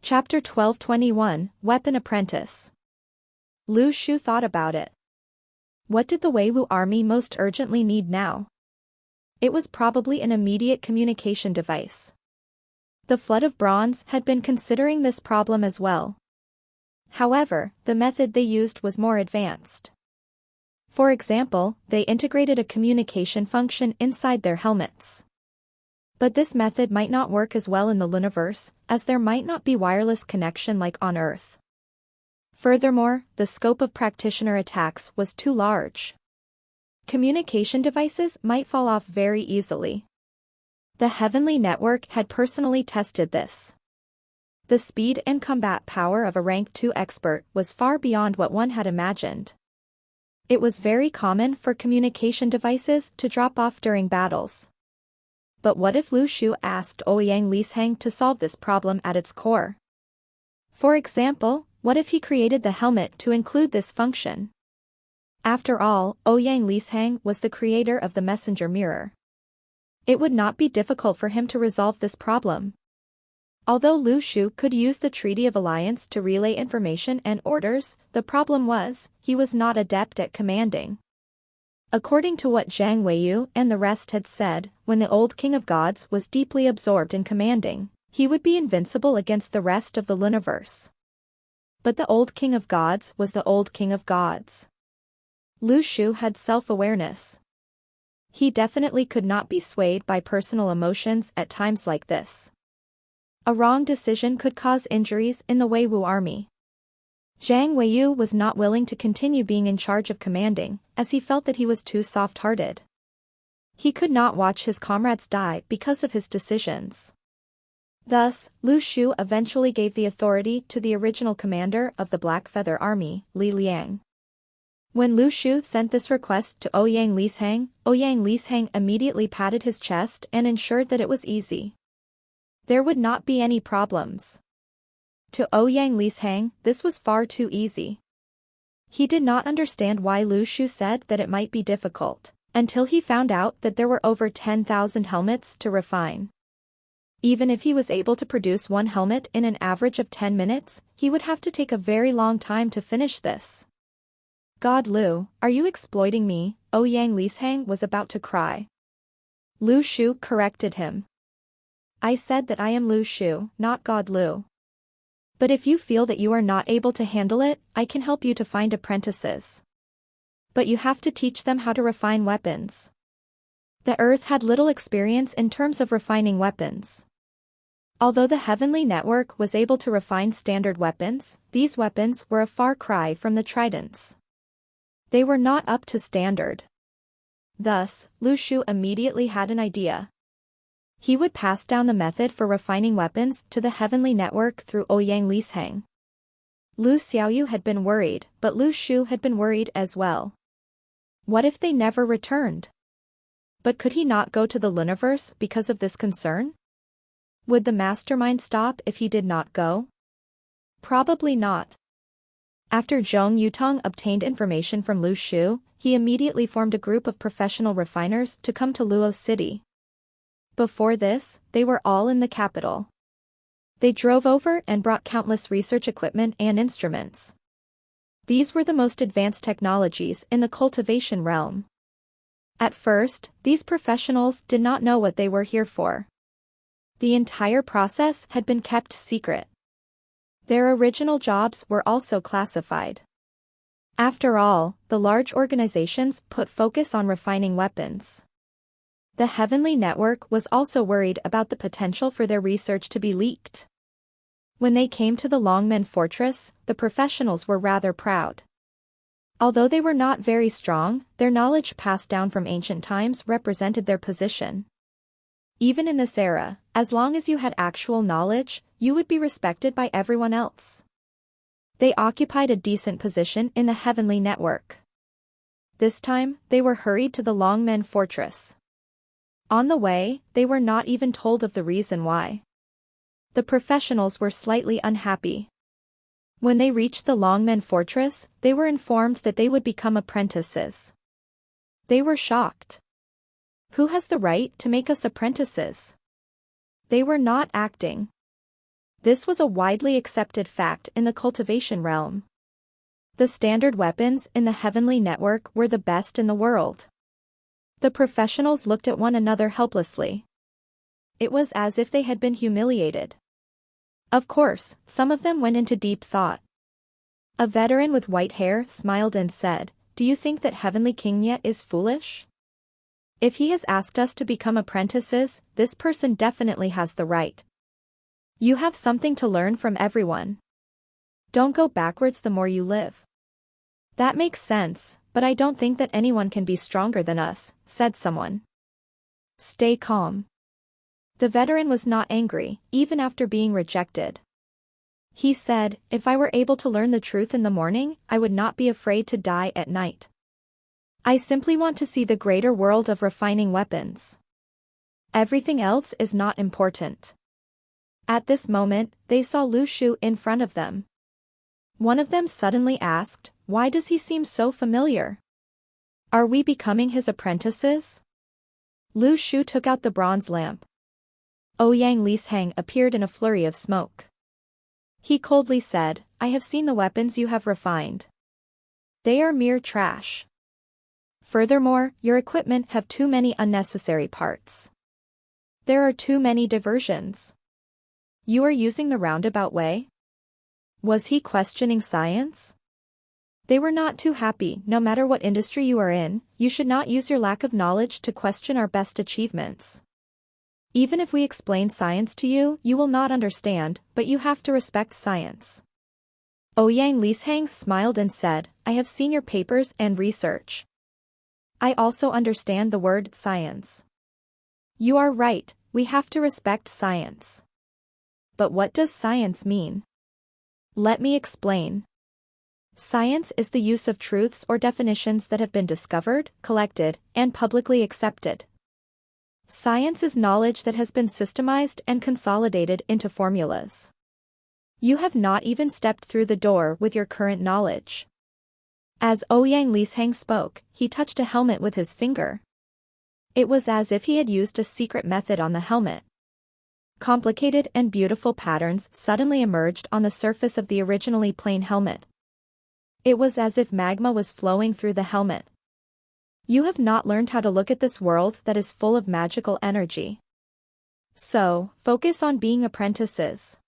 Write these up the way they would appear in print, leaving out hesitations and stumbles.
Chapter 12:21, Weapon Apprentice. Lu Shu thought about it. What did the Weiwu army most urgently need now? It was probably an immediate communication device. The Flood of Bronze had been considering this problem as well. However, the method they used was more advanced. For example, they integrated a communication function inside their helmets. But this method might not work as well in the Luniverse, as there might not be wireless connection like on Earth. Furthermore, the scope of practitioner attacks was too large. Communication devices might fall off very easily. The Heavenly Network had personally tested this. The speed and combat power of a Rank 2 expert was far beyond what one had imagined. It was very common for communication devices to drop off during battles. But what if Lu Shu asked Ouyang Lisheng to solve this problem at its core? For example, what if he created the helmet to include this function? After all, Ouyang Lisheng was the creator of the messenger mirror. It would not be difficult for him to resolve this problem. Although Lu Shu could use the Treaty of Alliance to relay information and orders, the problem was, he was not adept at commanding. According to what Zhang Weiyu and the rest had said, when the old King of Gods was deeply absorbed in commanding, he would be invincible against the rest of the Luniverse. But the old King of Gods was the old King of Gods. Lu Shu had self-awareness. He definitely could not be swayed by personal emotions at times like this. A wrong decision could cause injuries in the Weiwu army. Zhang Weiyu was not willing to continue being in charge of commanding, as he felt that he was too soft-hearted. He could not watch his comrades die because of his decisions. Thus, Lu Shu eventually gave the authority to the original commander of the Black Feather Army, Li Liang. When Lu Shu sent this request to Ouyang Lisheng immediately patted his chest and ensured that it was easy. There would not be any problems. To Ouyang Lisheng, this was far too easy. He did not understand why Lu Shu said that it might be difficult, until he found out that there were over 10,000 helmets to refine. Even if he was able to produce one helmet in an average of 10 minutes, he would have to take a very long time to finish this. God Lu, are you exploiting me? Ouyang Lisheng was about to cry. Lu Shu corrected him. I said that I am Lu Shu, not God Lu. But if you feel that you are not able to handle it, I can help you to find apprentices. But you have to teach them how to refine weapons. The Earth had little experience in terms of refining weapons. Although the Heavenly Network was able to refine standard weapons, these weapons were a far cry from the tridents. They were not up to standard. Thus, Lu Shu immediately had an idea. He would pass down the method for refining weapons to the Heavenly Network through Ouyang Lisheng. Lu Xiaoyu had been worried, but Lu Shu had been worried as well. What if they never returned? But could he not go to the Luniverse because of this concern? Would the mastermind stop if he did not go? Probably not. After Zhong Yutong obtained information from Lu Shu, he immediately formed a group of professional refiners to come to Luo City. Before this, they were all in the capital. They drove over and brought countless research equipment and instruments. These were the most advanced technologies in the cultivation realm. At first, these professionals did not know what they were here for. The entire process had been kept secret. Their original jobs were also classified. After all, the large organizations put focus on refining weapons. The Heavenly Network was also worried about the potential for their research to be leaked. When they came to the Longmen Fortress, the professionals were rather proud. Although they were not very strong, their knowledge passed down from ancient times represented their position. Even in this era, as long as you had actual knowledge, you would be respected by everyone else. They occupied a decent position in the Heavenly Network. This time, they were hurried to the Longmen Fortress. On the way, they were not even told of the reason why. The professionals were slightly unhappy. When they reached the Longmen Fortress, they were informed that they would become apprentices. They were shocked. Who has the right to make us apprentices? They were not acting. This was a widely accepted fact in the cultivation realm. The standard weapons in the heavenly network were the best in the world. The professionals looked at one another helplessly. It was as if they had been humiliated. Of course, some of them went into deep thought. A veteran with white hair smiled and said, "Do you think that Heavenly King yet is foolish? If he has asked us to become apprentices, this person definitely has the right. You have something to learn from everyone. Don't go backwards the more you live." "That makes sense, but I don't think that anyone can be stronger than us," said someone. "Stay calm." The veteran was not angry, even after being rejected. He said, "If I were able to learn the truth in the morning, I would not be afraid to die at night. I simply want to see the greater world of refining weapons. Everything else is not important." At this moment, they saw Lu Shu in front of them. One of them suddenly asked, "Why does he seem so familiar? Are we becoming his apprentices?" Lu Shu took out the bronze lamp. Ouyang Lisheng appeared in a flurry of smoke. He coldly said, "I have seen the weapons you have refined. They are mere trash. Furthermore, your equipment have too many unnecessary parts. There are too many diversions. You are using the roundabout way." Was he questioning science? They were not too happy. "No matter what industry you are in, you should not use your lack of knowledge to question our best achievements. Even if we explain science to you, you will not understand, but you have to respect science." Ouyang Lisheng smiled and said, "I have seen your papers and research. I also understand the word science. You are right, we have to respect science. But what does science mean? Let me explain. Science is the use of truths or definitions that have been discovered, collected, and publicly accepted. Science is knowledge that has been systemized and consolidated into formulas. You have not even stepped through the door with your current knowledge." As Ouyang Lisheng spoke, he touched a helmet with his finger. It was as if he had used a secret method on the helmet. Complicated and beautiful patterns suddenly emerged on the surface of the originally plain helmet. It was as if magma was flowing through the helmet. "You have not learned how to look at this world that is full of magical energy. So, focus on being apprentices."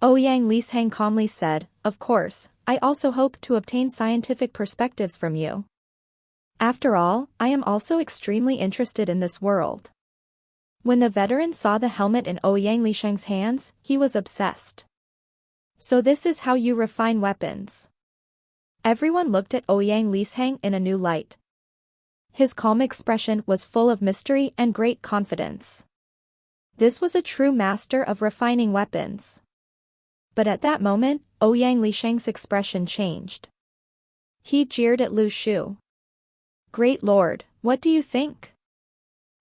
Ouyang Lisheng calmly said, "Of course, I also hope to obtain scientific perspectives from you. After all, I am also extremely interested in this world." When the veteran saw the helmet in Ouyang Lisheng's hands, he was obsessed. "So this is how you refine weapons." Everyone looked at Ouyang Lisheng in a new light. His calm expression was full of mystery and great confidence. This was a true master of refining weapons. But at that moment, Ouyang Lisheng's expression changed. He jeered at Lu Shu. "Great Lord, what do you think?"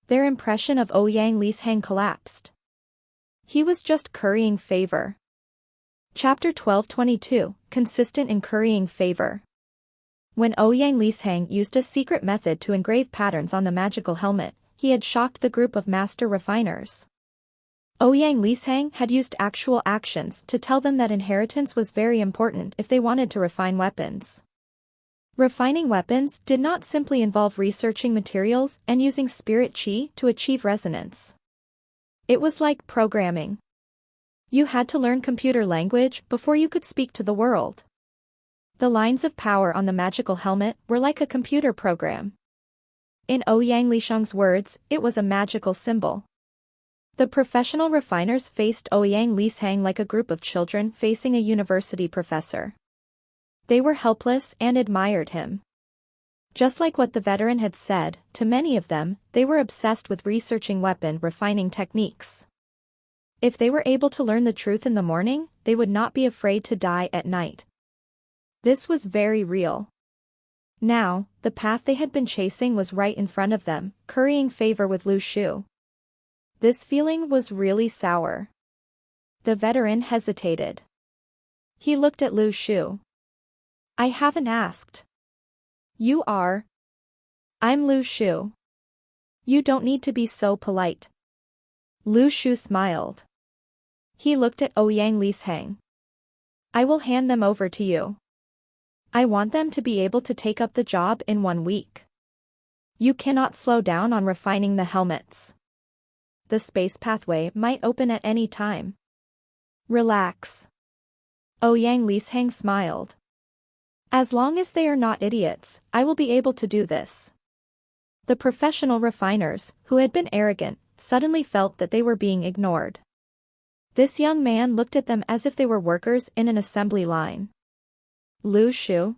Their impression of Ouyang Lisheng collapsed. He was just currying favor. Chapter 12:22, Consistent in Currying Favor. When Ouyang Lisheng used a secret method to engrave patterns on the magical helmet, he had shocked the group of master refiners. Ouyang Lisheng had used actual actions to tell them that inheritance was very important if they wanted to refine weapons. Refining weapons did not simply involve researching materials and using spirit chi to achieve resonance. It was like programming. You had to learn computer language before you could speak to the world. The lines of power on the magical helmet were like a computer program. In Ouyang Lisheng's words, it was a magical symbol. The professional refiners faced Ouyang Lisheng like a group of children facing a university professor. They were helpless and admired him. Just like what the veteran had said, to many of them, they were obsessed with researching weapon refining techniques. If they were able to learn the truth in the morning, they would not be afraid to die at night. This was very real. Now, the path they had been chasing was right in front of them, currying favor with Lu Shu. This feeling was really sour. The veteran hesitated. He looked at Lu Shu. "I haven't asked." "You are." "I'm Lu Shu. You don't need to be so polite." Lu Shu smiled. He looked at Ouyang Lisheng. I will hand them over to you. I want them to be able to take up the job in 1 week. You cannot slow down on refining the helmets. The space pathway might open at any time. Relax. Ouyang Lisheng smiled. As long as they are not idiots, I will be able to do this. The professional refiners, who had been arrogant, suddenly felt that they were being ignored. This young man looked at them as if they were workers in an assembly line. Lu Shu?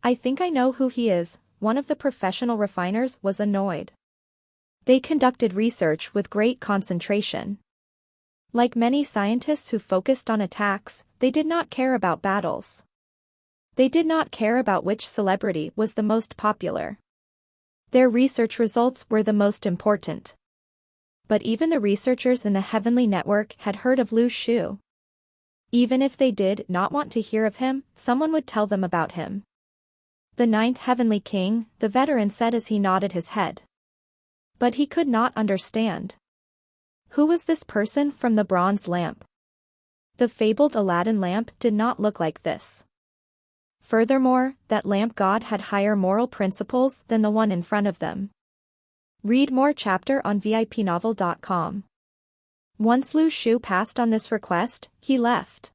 I think I know who he is. One of the professional refiners was annoyed. They conducted research with great concentration. Like many scientists who focused on attacks, they did not care about battles. They did not care about which celebrity was the most popular. Their research results were the most important. But even the researchers in the Heavenly Network had heard of Lu Shu. Even if they did not want to hear of him, someone would tell them about him. The 9th Heavenly King, the veteran said as he nodded his head. But he could not understand. Who was this person from the bronze lamp? The fabled Aladdin lamp did not look like this. Furthermore, that lamp god had higher moral principles than the one in front of them. Read more chapter on VIPnovel.com. Once Lu Shu passed on this request, he left.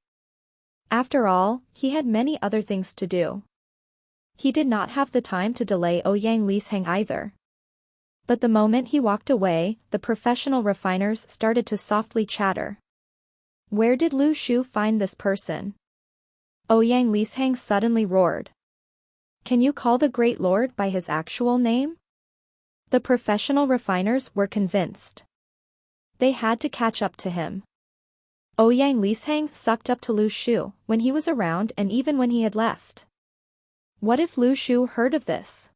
After all, he had many other things to do. He did not have the time to delay Ouyang Lisheng either. But the moment he walked away, the professional refiners started to softly chatter. Where did Lu Shu find this person? Ouyang Lisheng suddenly roared. Can you call the Great Lord by his actual name? The professional refiners were convinced. They had to catch up to him. Ouyang Lisheng sucked up to Lu Shu when he was around and even when he had left. What if Lu Shu heard of this?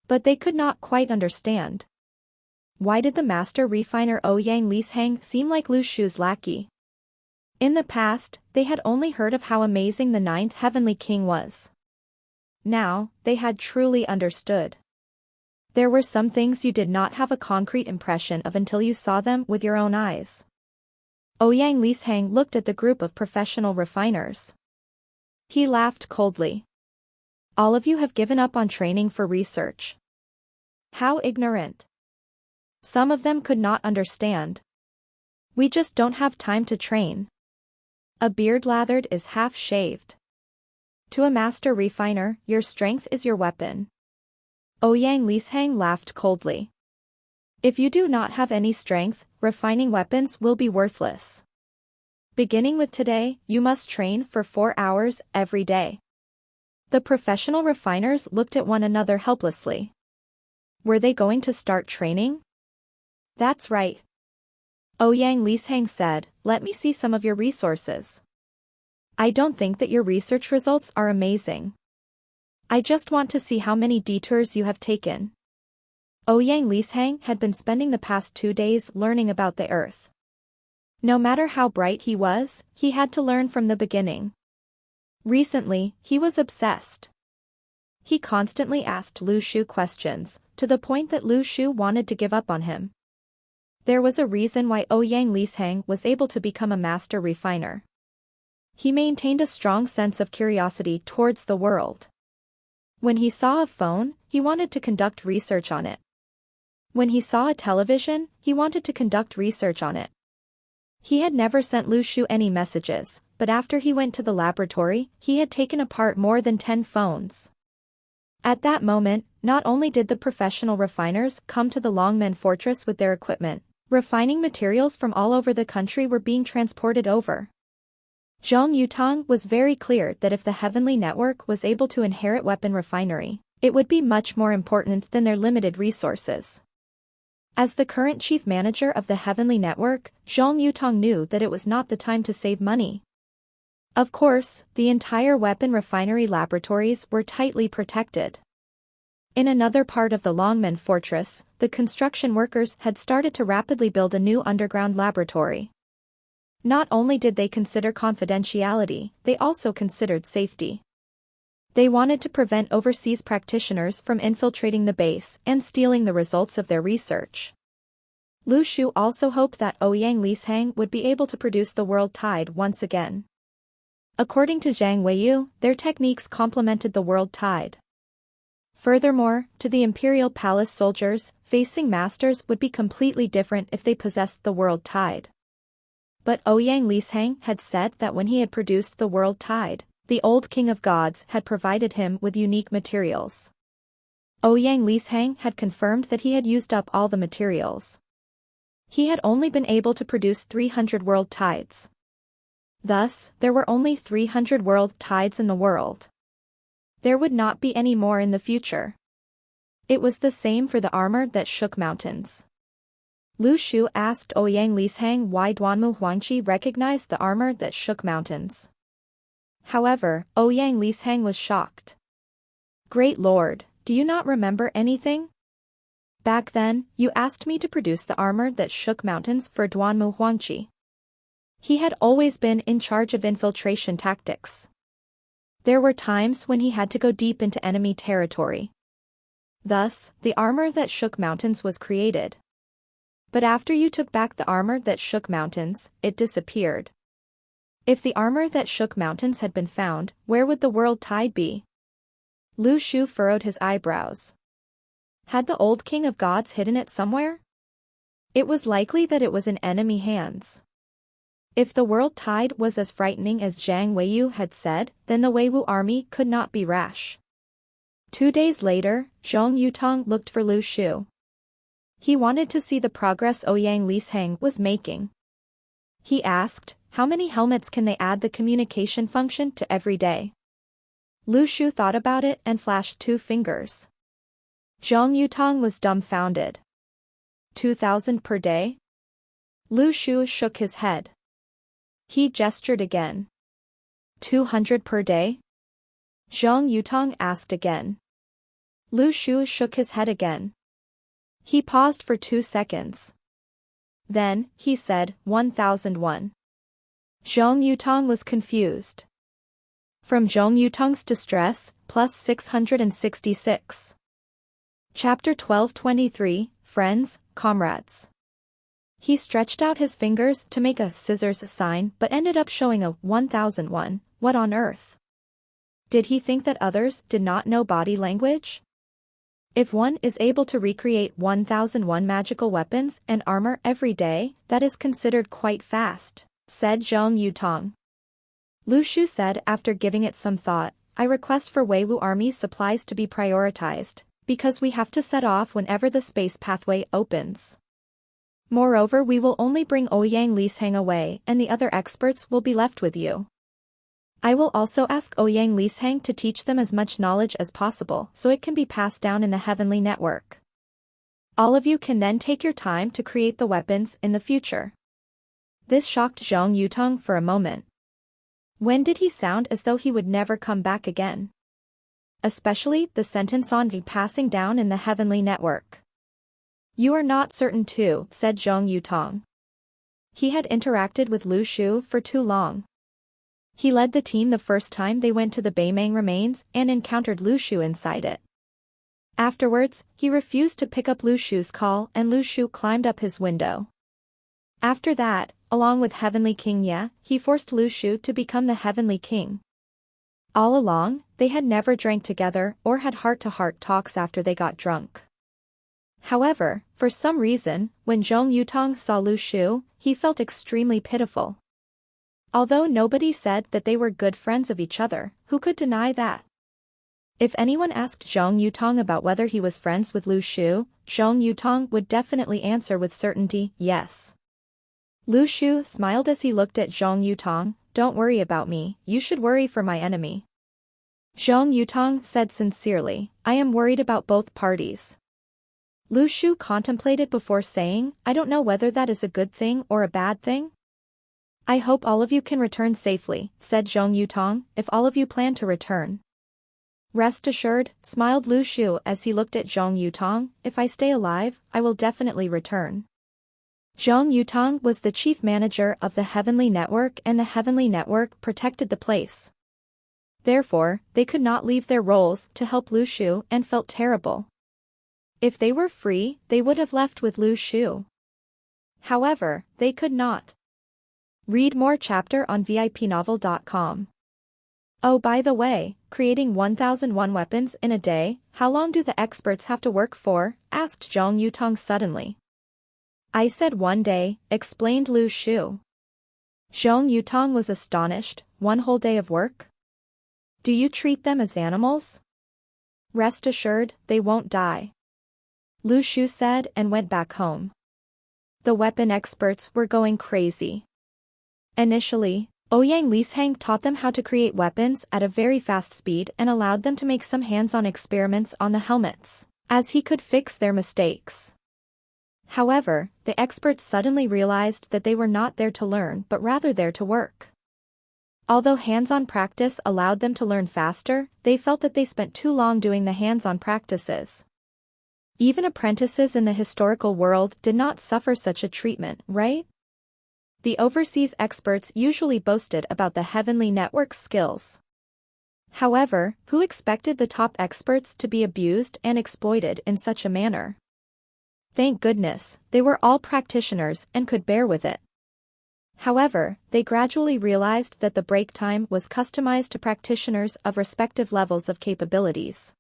But they could not quite understand. Why did the master refiner Ouyang Lisheng seem like Lu Shu's lackey? In the past, they had only heard of how amazing the 9th Heavenly King was. Now, they had truly understood. There were some things you did not have a concrete impression of until you saw them with your own eyes. Ouyang Lisheng looked at the group of professional refiners. He laughed coldly. All of you have given up on training for research. How ignorant. Some of them could not understand. We just don't have time to train. A beard lathered is half shaved. To a master refiner, your strength is your weapon. Ouyang Lisheng laughed coldly. If you do not have any strength, refining weapons will be worthless. Beginning with today, you must train for 4 hours every day. The professional refiners looked at one another helplessly. Were they going to start training? That's right. Ouyang Lisheng said, let me see some of your resources. I don't think that your research results are amazing. I just want to see how many detours you have taken. Ouyang Lisheng had been spending the past 2 days learning about the Earth. No matter how bright he was, he had to learn from the beginning. Recently, he was obsessed. He constantly asked Lu Shu questions, to the point that Lu Shu wanted to give up on him. There was a reason why Ouyang Lisheng was able to become a master refiner. He maintained a strong sense of curiosity towards the world. When he saw a phone, he wanted to conduct research on it. When he saw a television, he wanted to conduct research on it. He had never sent Lu Shu any messages, but after he went to the laboratory, he had taken apart more than 10 phones. At that moment, not only did the professional refiners come to the Longmen Fortress with their equipment, refining materials from all over the country were being transported over. Zhong Yutong was very clear that if the Heavenly Network was able to inherit weapon refinery, it would be much more important than their limited resources. As the current chief manager of the Heavenly Network, Zhong Yutong knew that it was not the time to save money. Of course, the entire weapon refinery laboratories were tightly protected. In another part of the Longmen Fortress, the construction workers had started to rapidly build a new underground laboratory. Not only did they consider confidentiality, they also considered safety. They wanted to prevent overseas practitioners from infiltrating the base and stealing the results of their research. Lu Shu also hoped that Ouyang Lishang would be able to produce the world tide once again. According to Zhang Weiyu, their techniques complemented the world tide. Furthermore, to the imperial palace soldiers, facing masters would be completely different if they possessed the world tide. But Ouyang Lishang had said that when he had produced the world tide, the old king of gods had provided him with unique materials. Ouyang Lishang had confirmed that he had used up all the materials. He had only been able to produce 300 world tides. Thus, there were only 300 world tides in the world. There would not be any more in the future. It was the same for the armor that shook mountains. Lu Shu asked Ouyang Lishang why Duanmu Huangqi recognized the armor that shook mountains. However, Ouyang Lishang was shocked. "Great Lord, do you not remember anything? Back then, you asked me to produce the armor that shook mountains for Duanmu Huangqi. He had always been in charge of infiltration tactics. There were times when he had to go deep into enemy territory. Thus, the armor that shook mountains was created. But after you took back the armor that shook mountains, it disappeared. If the armor that shook mountains had been found, where would the world tide be?" Lu Shu furrowed his eyebrows. Had the old king of gods hidden it somewhere? It was likely that it was in enemy hands. If the world tide was as frightening as Zhang Weiyu had said, then the Weiwu army could not be rash. 2 days later, Zhong Yutong looked for Lu Shu. He wanted to see the progress Ouyang Lishang was making. He asked, "How many helmets can they add the communication function to every day?" Lu Shu thought about it and flashed 2 fingers. Zhong Yutong was dumbfounded. 2,000 per day? Lu Shu shook his head. He gestured again. 200 per day? Zhong Yutong asked again. Lu Shu shook his head again. He paused for 2 seconds. Then, he said, 1,001. Zhong Yutong was confused. From Zhong Yutong's distress, plus 666. Chapter 1223, Friends, Comrades. He stretched out his fingers to make a scissors sign but ended up showing a 1001, what on earth? Did he think that others did not know body language? If one is able to recreate 1001 magical weapons and armor every day, that is considered quite fast, said Zhong Yutong. Lu Shu said after giving it some thought, "I request for Weiwu Army's supplies to be prioritized, because we have to set off whenever the space pathway opens. Moreover, we will only bring Ouyang Lishang away and the other experts will be left with you. I will also ask Ouyang Lishang to teach them as much knowledge as possible so it can be passed down in the heavenly network. All of you can then take your time to create the weapons in the future." This shocked Zhong Yutong for a moment. When did he sound as though he would never come back again? Especially the sentence on the passing down in the heavenly network. "You are not certain too," said Zhong Yutong. He had interacted with Lu Shu for too long. He led the team the first time they went to the Beimang remains and encountered Lu Shu inside it. Afterwards, he refused to pick up Lu Shu's call and Lu Shu climbed up his window. After that, along with Heavenly King Ye, he forced Lu Shu to become the Heavenly King. All along, they had never drank together or had heart-to-heart talks after they got drunk. However, for some reason, when Zhong Yutong saw Lu Shu, he felt extremely pitiful. Although nobody said that they were good friends of each other, who could deny that? If anyone asked Zhong Yutong about whether he was friends with Lu Shu, Zhong Yutong would definitely answer with certainty, yes. Lu Shu smiled as he looked at Zhong Yutong. "Don't worry about me, you should worry for my enemy." Zhong Yutong said sincerely, "I am worried about both parties." Lu Shu contemplated before saying, "I don't know whether that is a good thing or a bad thing." "I hope all of you can return safely," said Zhong Yutong, "if all of you plan to return." "Rest assured," smiled Lu Shu as he looked at Zhong Yutong, "if I stay alive, I will definitely return." Zhong Yutong was the chief manager of the Heavenly Network and the Heavenly Network protected the place. Therefore, they could not leave their roles to help Lu Shu and felt terrible. If they were free, they would have left with Lu Shu. However, they could not. Read more chapter on VIPnovel.com. Oh, by the way, creating 1001 weapons in a day, how long do the experts have to work for? Asked Zhong Yutong suddenly. I said 1 day, explained Lu Shu. Zhong Yutong was astonished. 1 whole day of work? Do you treat them as animals? Rest assured, they won't die. Lu Shu said and went back home. The weapon experts were going crazy. Initially, Ouyang Lisheng taught them how to create weapons at a very fast speed and allowed them to make some hands-on experiments on the helmets, as he could fix their mistakes. However, the experts suddenly realized that they were not there to learn but rather there to work. Although hands-on practice allowed them to learn faster, they felt that they spent too long doing the hands-on practices. Even apprentices in the historical world did not suffer such a treatment, right? The overseas experts usually boasted about the heavenly network's skills. However, who expected the top experts to be abused and exploited in such a manner? Thank goodness, they were all practitioners and could bear with it. However, they gradually realized that the break time was customized to practitioners of respective levels of capabilities.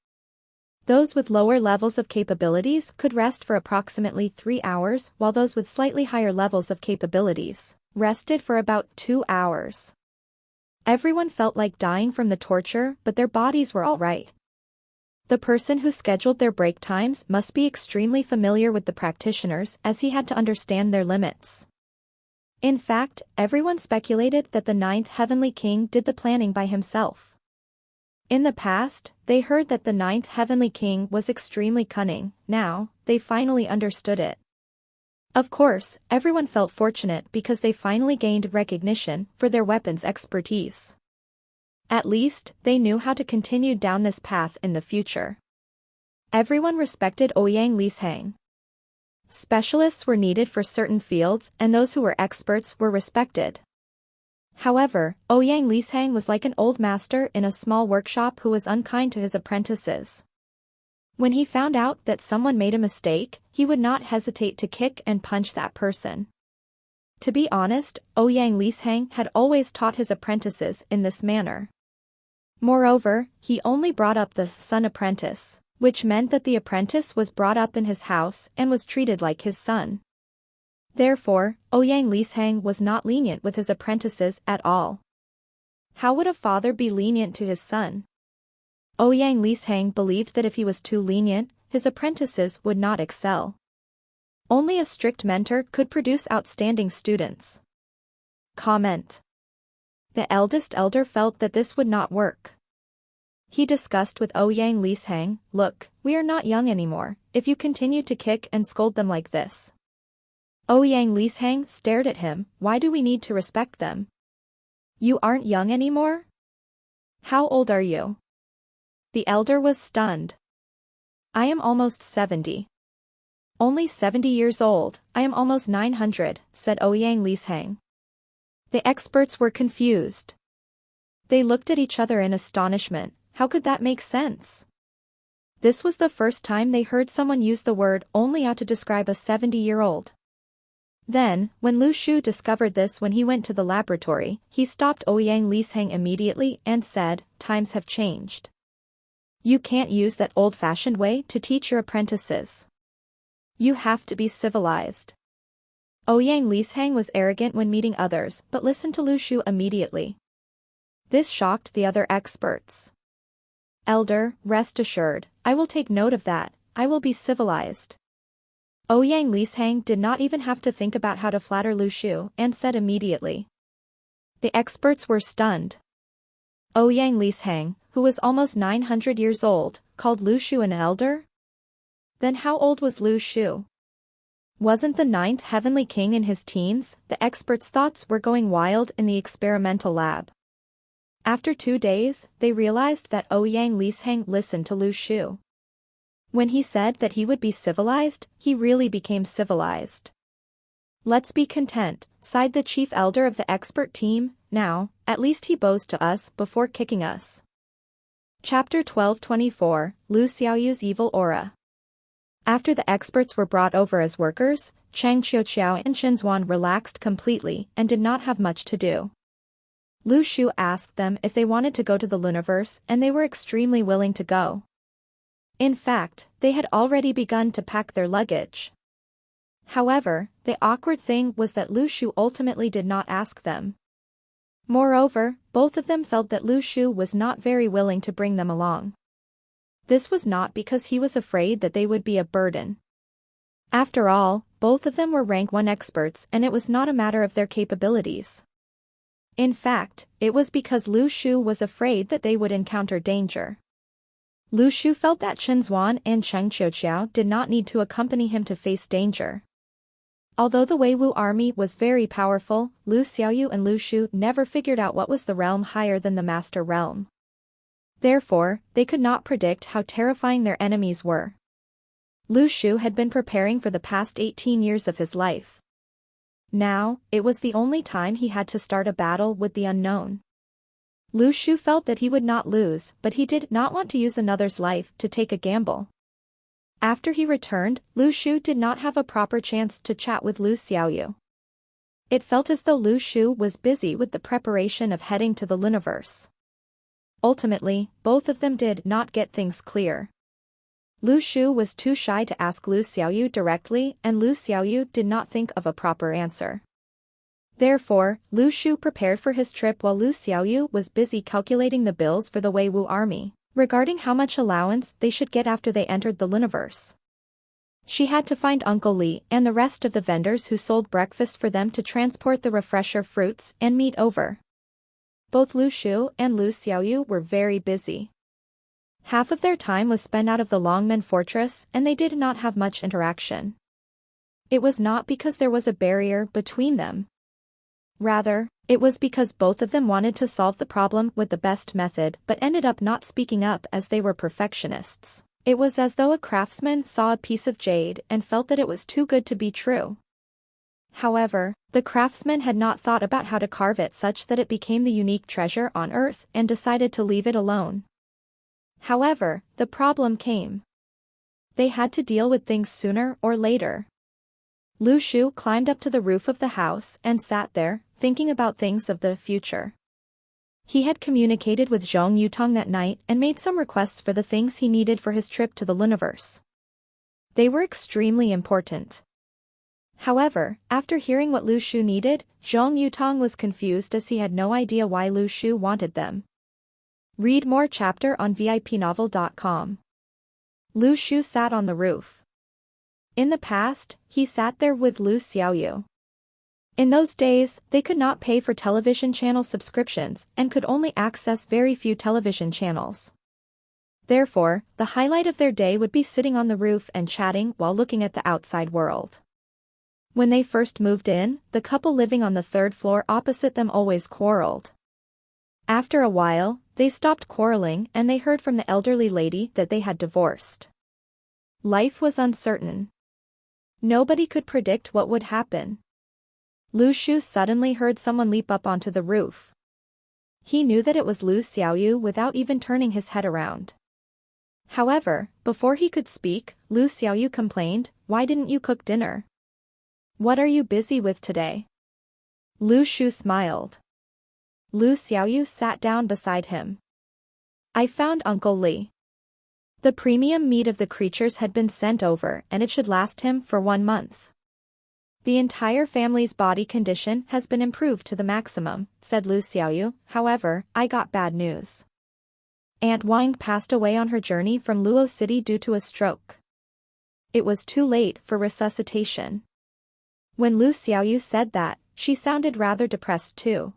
Those with lower levels of capabilities could rest for approximately 3 hours, while those with slightly higher levels of capabilities rested for about 2 hours. Everyone felt like dying from the torture, but their bodies were all right. The person who scheduled their break times must be extremely familiar with the practitioners, as he had to understand their limits. In fact, everyone speculated that the 9th Heavenly King did the planning by himself. In the past, they heard that the 9th Heavenly King was extremely cunning. Now, they finally understood it. Of course, everyone felt fortunate because they finally gained recognition for their weapons expertise. At least, they knew how to continue down this path in the future. Everyone respected Ouyang Lisheng. Specialists were needed for certain fields and those who were experts were respected. However, Ouyang Lisheng was like an old master in a small workshop who was unkind to his apprentices. When he found out that someone made a mistake, he would not hesitate to kick and punch that person. To be honest, Ouyang Lisheng had always taught his apprentices in this manner. Moreover, he only brought up the son apprentice, which meant that the apprentice was brought up in his house and was treated like his son. Therefore, Ouyang Lisheng was not lenient with his apprentices at all. How would a father be lenient to his son? Ouyang Lisheng believed that if he was too lenient, his apprentices would not excel. Only a strict mentor could produce outstanding students. Comment. The eldest elder felt that this would not work. He discussed with Ouyang Lisheng, "Look, we are not young anymore, if you continue to kick and scold them like this." Ouyang Lisheng stared at him. "Why do we need to respect them? You aren't young anymore? How old are you?" The elder was stunned. "I am almost 70. Only 70 years old, I am almost 900, said Ouyang Lisheng. The experts were confused. They looked at each other in astonishment. How could that make sense? This was the first time they heard someone use the word only to describe a 70-year-old. Then, when Lu Shu discovered this when he went to the laboratory, he stopped Ouyang Lisheng immediately and said, "Times have changed. You can't use that old-fashioned way to teach your apprentices. You have to be civilized." Ouyang Lisheng was arrogant when meeting others but listened to Lu Shu immediately. This shocked the other experts. "Elder, rest assured, I will take note of that, I will be civilized." Ouyang Lisheng did not even have to think about how to flatter Lu Shu and said immediately. The experts were stunned. Ouyang Lisheng, who was almost 900 years old, called Lu Shu an elder? Then how old was Lu Shu? Wasn't the 9th Heavenly King in his teens? The experts' thoughts were going wild in the experimental lab. After 2 days, they realized that Ouyang Lisheng listened to Lu Shu. When he said that he would be civilized, he really became civilized. "Let's be content," sighed the chief elder of the expert team. "Now, at least he bows to us before kicking us." Chapter 12:24, Lu Xiaoyu's Evil Aura. After the experts were brought over as workers, Chang Qiuqiao and Chen Zuan relaxed completely and did not have much to do. Lu Shu asked them if they wanted to go to the Luniverse, and they were extremely willing to go. In fact, they had already begun to pack their luggage. However, the awkward thing was that Lu Shu ultimately did not ask them. Moreover, both of them felt that Lu Shu was not very willing to bring them along. This was not because he was afraid that they would be a burden. After all, both of them were rank 1 experts, and it was not a matter of their capabilities. In fact, it was because Lu Shu was afraid that they would encounter danger. Lu Shu felt that Chen Zuan and Cheng Qiuqiao did not need to accompany him to face danger. Although the Weiwu army was very powerful, Lu Xiaoyu and Lu Shu never figured out what was the realm higher than the Master Realm. Therefore, they could not predict how terrifying their enemies were. Lu Shu had been preparing for the past 18 years of his life. Now, it was the only time he had to start a battle with the unknown. Lu Shu felt that he would not lose, but he did not want to use another's life to take a gamble. After he returned, Lu Shu did not have a proper chance to chat with Lu Xiaoyu. It felt as though Lu Shu was busy with the preparation of heading to the Luniverse. Ultimately, both of them did not get things clear. Lu Shu was too shy to ask Lu Xiaoyu directly, and Lu Xiaoyu did not think of a proper answer. Therefore, Lu Shu prepared for his trip while Lu Xiaoyu was busy calculating the bills for the Weiwu army, regarding how much allowance they should get after they entered the Luniverse. She had to find Uncle Li and the rest of the vendors who sold breakfast for them to transport the refresher fruits and meat over. Both Lu Shu and Lu Xiaoyu were very busy. Half of their time was spent out of the Longmen Fortress, and they did not have much interaction. It was not because there was a barrier between them. Rather, it was because both of them wanted to solve the problem with the best method but ended up not speaking up as they were perfectionists. It was as though a craftsman saw a piece of jade and felt that it was too good to be true. However, the craftsman had not thought about how to carve it such that it became the unique treasure on Earth and decided to leave it alone. However, the problem came. They had to deal with things sooner or later. Lu Shu climbed up to the roof of the house and sat there, thinking about things of the future. He had communicated with Zhong Yutong that night and made some requests for the things he needed for his trip to the Luniverse. They were extremely important. However, after hearing what Lu Shu needed, Zhong Yutong was confused as he had no idea why Lu Shu wanted them. Read more chapter on VIPnovel.com. Lu Shu sat on the roof. In the past, he sat there with Lu Xiaoyu. In those days, they could not pay for television channel subscriptions and could only access very few television channels. Therefore, the highlight of their day would be sitting on the roof and chatting while looking at the outside world. When they first moved in, the couple living on the 3rd floor opposite them always quarreled. After a while, they stopped quarreling and they heard from the elderly lady that they had divorced. Life was uncertain. Nobody could predict what would happen. Lu Shu suddenly heard someone leap up onto the roof. He knew that it was Lu Xiaoyu without even turning his head around. However, before he could speak, Lu Xiaoyu complained, "Why didn't you cook dinner? What are you busy with today?" Lu Shu smiled. Lu Xiaoyu sat down beside him. "I found Uncle Li. The premium meat of the creatures had been sent over and it should last him for 1 month. The entire family's body condition has been improved to the maximum," said Lu Xiaoyu. "However, I got bad news. Aunt Wang passed away on her journey from Luo City due to a stroke. It was too late for resuscitation." When Lu Xiaoyu said that, she sounded rather depressed too.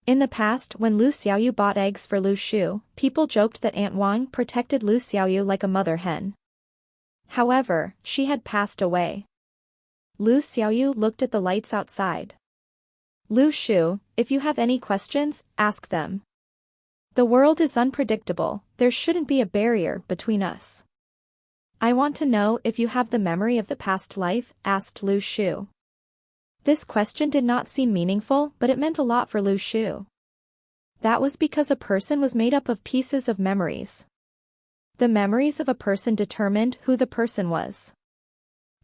In the past, when Lu Xiaoyu bought eggs for Lu Shu, people joked that Aunt Wang protected Lu Xiaoyu like a mother hen. However, she had passed away. Lu Xiaoyu looked at the lights outside. "Lu Shu, if you have any questions, ask them. The world is unpredictable, there shouldn't be a barrier between us." "I want to know if you have the memory of the past life," asked Lu Shu. This question did not seem meaningful, but it meant a lot for Lu Shu. That was because a person was made up of pieces of memories. The memories of a person determined who the person was.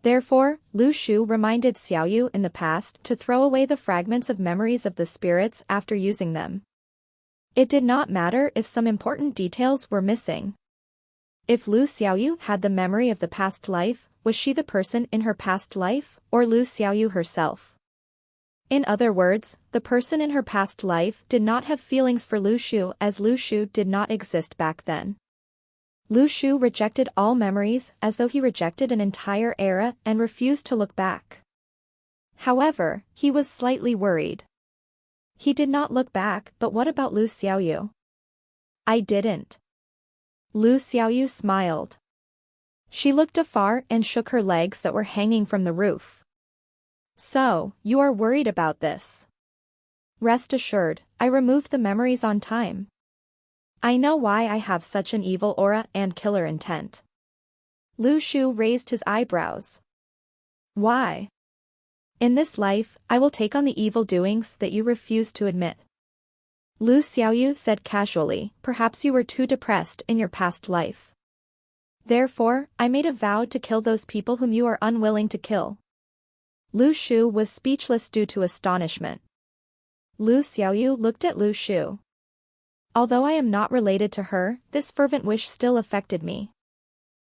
Therefore, Lu Shu reminded Xiaoyu in the past to throw away the fragments of memories of the spirits after using them. It did not matter if some important details were missing. If Lu Xiaoyu had the memory of the past life, was she the person in her past life, or Lu Xiaoyu herself? In other words, the person in her past life did not have feelings for Lu Shu, as Lu Shu did not exist back then. Lu Shu rejected all memories as though he rejected an entire era and refused to look back. However, he was slightly worried. He did not look back, but what about Lu Xiaoyu? I didn't. Lu Xiaoyu smiled. She looked afar and shook her legs that were hanging from the roof. So, you are worried about this. Rest assured, I removed the memories on time. I know why I have such an evil aura and killer intent. Lu Shu raised his eyebrows. Why? In this life, I will take on the evil doings that you refuse to admit. Lu Xiaoyu said casually, perhaps you were too depressed in your past life. Therefore, I made a vow to kill those people whom you are unwilling to kill. Lu Shu was speechless due to astonishment. Lu Xiaoyu looked at Lu Shu. Although I am not related to her, this fervent wish still affected me.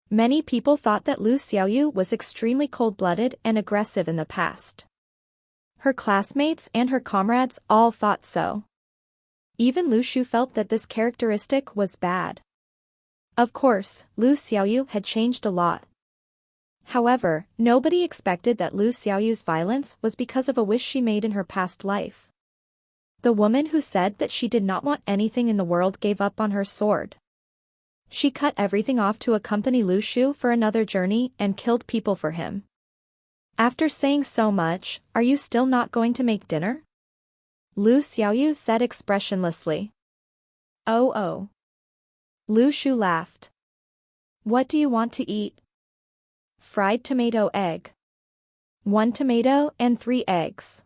Many people thought that Lu Xiaoyu was extremely cold-blooded and aggressive in the past. Her classmates and her comrades all thought so. Even Lu Shu felt that this characteristic was bad. Of course, Lu Xiaoyu had changed a lot. However, nobody expected that Lu Xiaoyu's violence was because of a wish she made in her past life. The woman who said that she did not want anything in the world gave up on her sword. She cut everything off to accompany Lu Shu for another journey and killed people for him. After saying so much, are you still not going to make dinner? Lu Xiaoyu said expressionlessly. Oh. Lu Shu laughed. What do you want to eat? Fried tomato egg. 1 tomato and 3 eggs.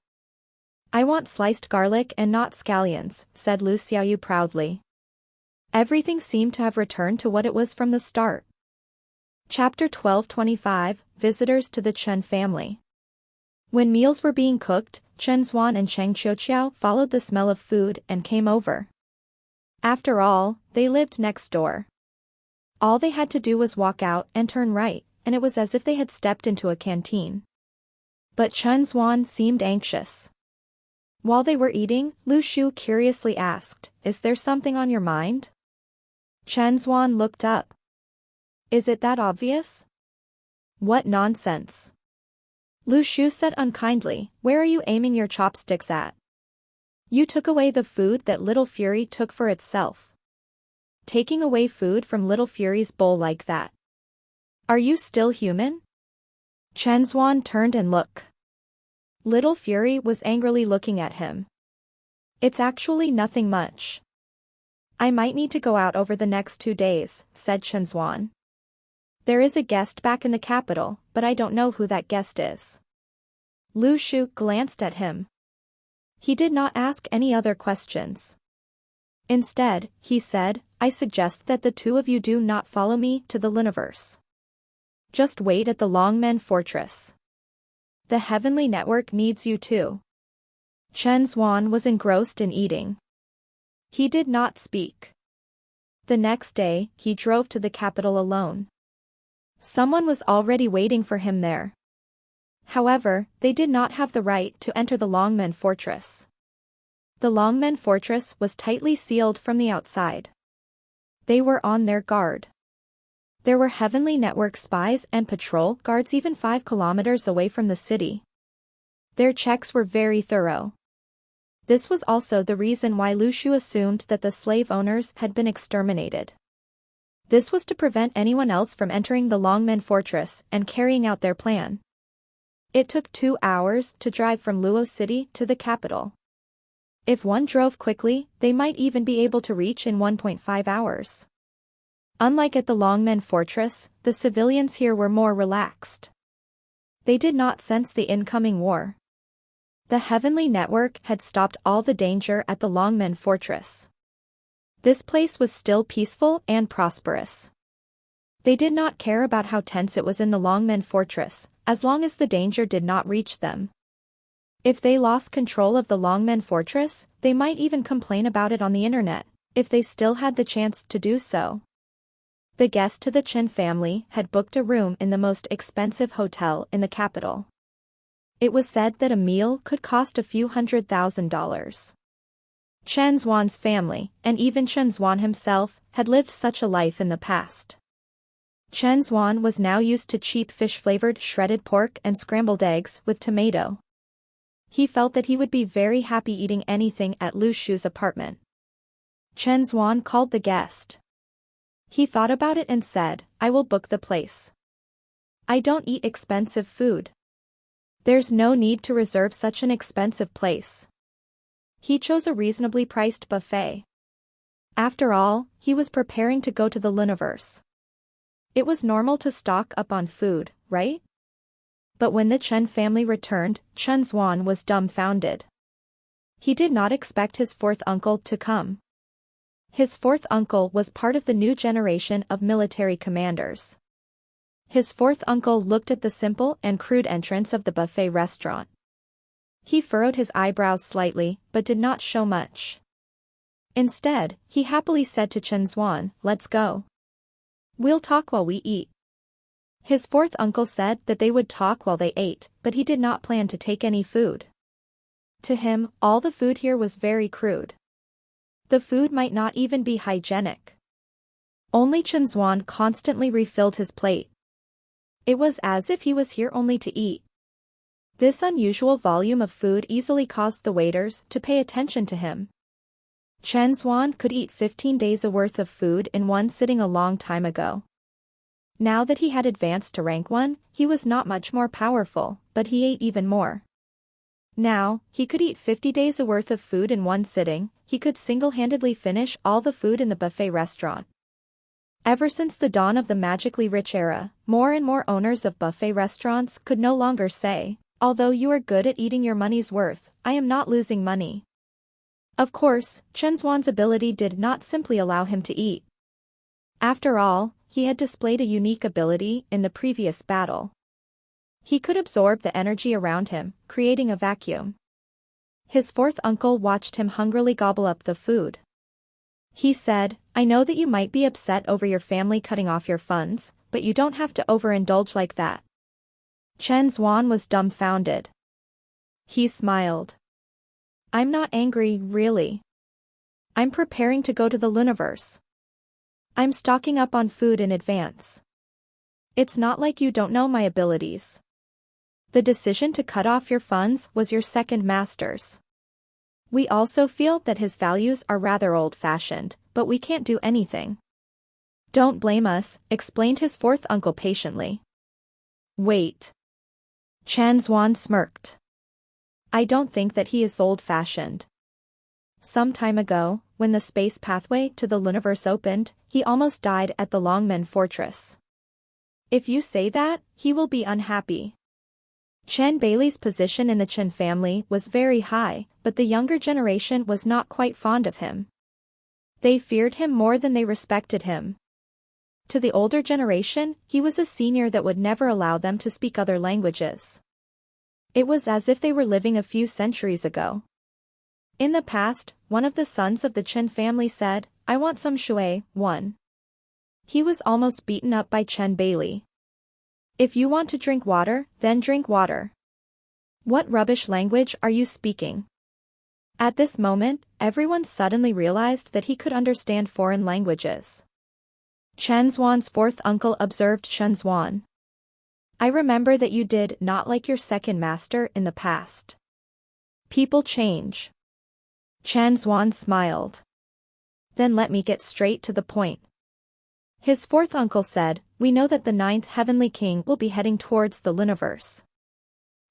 I want sliced garlic and not scallions, said Lu Xiaoyu proudly. Everything seemed to have returned to what it was from the start. Chapter 12:25, Visitors to the Chen family. When meals were being cooked, Chen Zuan and Cheng Qiuqiao followed the smell of food and came over. After all, they lived next door. All they had to do was walk out and turn right, and it was as if they had stepped into a canteen. But Chen Zuan seemed anxious. While they were eating, Lu Shu curiously asked, "Is there something on your mind?" Chen Zuan looked up. "Is it that obvious?" "What nonsense." Lu Shu said unkindly, "Where are you aiming your chopsticks at? You took away the food that Little Fury took for itself. Taking away food from Little Fury's bowl like that. Are you still human?" Chen Zuan turned and looked. Little Fury was angrily looking at him. "It's actually nothing much. I might need to go out over the next 2 days, said Chen Zuan. There is a guest back in the capital, but I don't know who that guest is. Lu Shu glanced at him. He did not ask any other questions. Instead, he said, I suggest that the 2 of you do not follow me to the Luniverse. Just wait at the Longmen Fortress. The Heavenly Network needs you too. Chen Zuan was engrossed in eating. He did not speak. The next day, he drove to the capital alone. Someone was already waiting for him there. However, they did not have the right to enter the Longmen Fortress. The Longmen Fortress was tightly sealed from the outside. They were on their guard. There were Heavenly Network spies and patrol guards even 5 kilometers away from the city. Their checks were very thorough. This was also the reason why Lu Shu assumed that the slave owners had been exterminated. This was to prevent anyone else from entering the Longmen Fortress and carrying out their plan. It took 2 hours to drive from Luo City to the capital. If one drove quickly, they might even be able to reach in 1.5 hours. Unlike at the Longmen Fortress, the civilians here were more relaxed. They did not sense the incoming war. The Heavenly Network had stopped all the danger at the Longmen Fortress. This place was still peaceful and prosperous. They did not care about how tense it was in the Longmen Fortress, as long as the danger did not reach them. If they lost control of the Longmen Fortress, they might even complain about it on the internet, if they still had the chance to do so. The guests to the Chen family had booked a room in the most expensive hotel in the capital. It was said that a meal could cost a few $100,000. Chen Zhuan's family, and even Chen Zhuan himself, had lived such a life in the past. Chen Zhuan was now used to cheap fish-flavored shredded pork and scrambled eggs with tomato. He felt that he would be very happy eating anything at Lu Shu's apartment. Chen Zhuan called the guest. He thought about it and said, "I will book the place. I don't eat expensive food. There's no need to reserve such an expensive place." He chose a reasonably priced buffet. After all, he was preparing to go to the Luniverse. It was normal to stock up on food, right? But when the Chen family returned, Chen Zhuan was dumbfounded. He did not expect his fourth uncle to come. His fourth uncle was part of the new generation of military commanders. His fourth uncle looked at the simple and crude entrance of the buffet restaurant. He furrowed his eyebrows slightly, but did not show much. Instead, he happily said to Chen Zhuan, "Let's go. We'll talk while we eat." His fourth uncle said that they would talk while they ate, but he did not plan to take any food. To him, all the food here was very crude. The food might not even be hygienic. Only Chen Zhuan constantly refilled his plate. It was as if he was here only to eat. This unusual volume of food easily caused the waiters to pay attention to him. Chen Zhuan could eat 15 days' worth of food in one sitting a long time ago. Now that he had advanced to rank 1, he was not much more powerful, but he ate even more. Now, he could eat 50 days' worth of food in one sitting. He could single-handedly finish all the food in the buffet restaurant. Ever since the dawn of the magically rich era, more and more owners of buffet restaurants could no longer say, "Although you are good at eating your money's worth, I am not losing money." Of course, Chen Zhuan's ability did not simply allow him to eat. After all, he had displayed a unique ability in the previous battle. He could absorb the energy around him, creating a vacuum. His fourth uncle watched him hungrily gobble up the food. He said, "I know that you might be upset over your family cutting off your funds, but you don't have to overindulge like that." Chen Zhuan was dumbfounded. He smiled. "I'm not angry, really. I'm preparing to go to the Luniverse. I'm stocking up on food in advance. It's not like you don't know my abilities. The decision to cut off your funds was your second master's. We also feel that his values are rather old-fashioned, but we can't do anything." "Don't blame us," explained his fourth uncle patiently. "Wait." Chen Zhuan smirked. "I don't think that he is old-fashioned. Some time ago, when the space pathway to the Luniverse opened, he almost died at the Longmen Fortress. If you say that, he will be unhappy." Chen Bailey's position in the Chen family was very high, but the younger generation was not quite fond of him. They feared him more than they respected him. To the older generation, he was a senior that would never allow them to speak other languages. It was as if they were living a few centuries ago. In the past, one of the sons of the Chen family said, "I want some shui, one." He was almost beaten up by Chen Bailey. "If you want to drink water, then drink water. What rubbish language are you speaking?" At this moment, everyone suddenly realized that he could understand foreign languages. Chen Zhuan's fourth uncle observed Chen Zhuan. "I remember that you did not like your second master in the past. People change." Chen Zhuan smiled. "Then let me get straight to the point." His fourth uncle said, "We know that the 9th Heavenly King will be heading towards the Luniverse.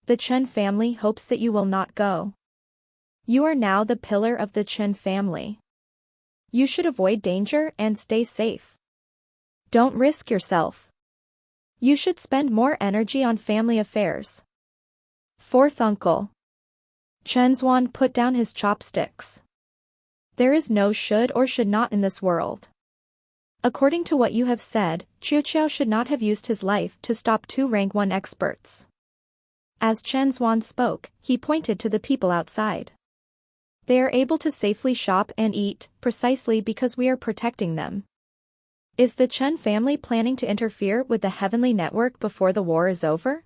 The Chen family hopes that you will not go. You are now the pillar of the Chen family. You should avoid danger and stay safe. Don't risk yourself. You should spend more energy on family affairs." Fourth uncle. Chen Zhuan put down his chopsticks. "There is no should or should not in this world. According to what you have said, Qiuqiao should not have used his life to stop two rank 1 experts. As Chen Zuan spoke, he pointed to the people outside. They are able to safely shop and eat, precisely because we are protecting them. Is the Chen family planning to interfere with the heavenly network before the war is over?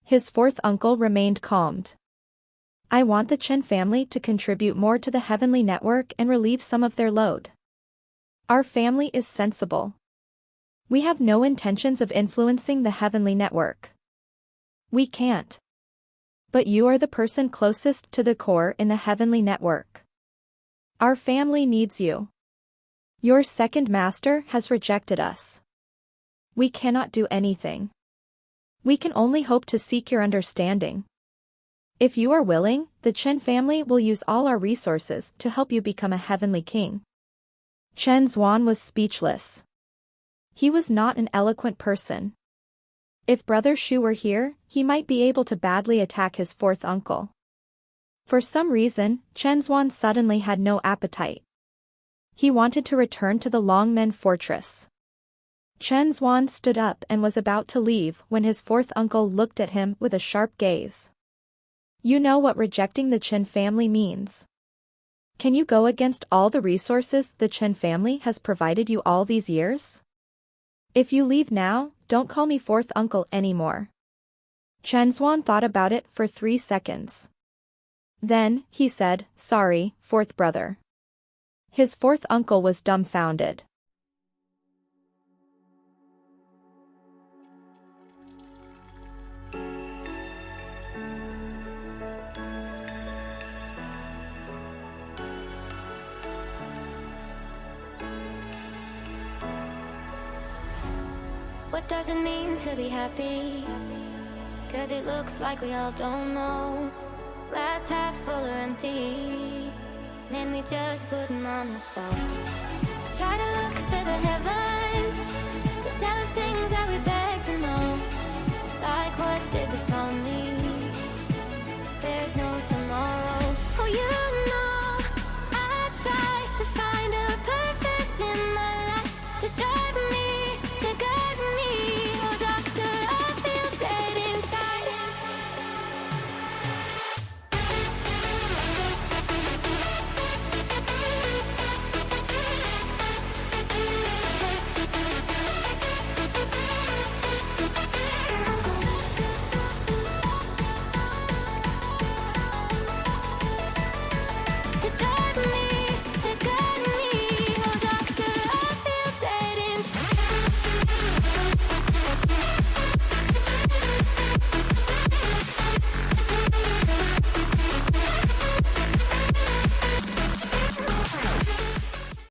His fourth uncle remained calmed. I want the Chen family to contribute more to the heavenly network and relieve some of their load. Our family is sensible. We have no intentions of influencing the heavenly network. We can't. But you are the person closest to the core in the heavenly network. Our family needs you. Your second master has rejected us. We cannot do anything. We can only hope to seek your understanding. If you are willing, the Chen family will use all our resources to help you become a heavenly king. Chen Zuan was speechless. He was not an eloquent person. If Brother Shu were here, he might be able to badly attack his fourth uncle. For some reason, Chen Zuan suddenly had no appetite. He wanted to return to the Longmen fortress. Chen Zuan stood up and was about to leave when his fourth uncle looked at him with a sharp gaze. You know what rejecting the Chen family means. Can you go against all the resources the Chen family has provided you all these years? If you leave now, don't call me fourth uncle anymore. Chen Zuan thought about it for 3 seconds. Then, he said, sorry, fourth brother. His fourth uncle was dumbfounded. What does it mean to be happy? 'Cause it looks like we all don't know. Glass half full or empty, then we just put 'em on the shelf. Try to look to the heavens.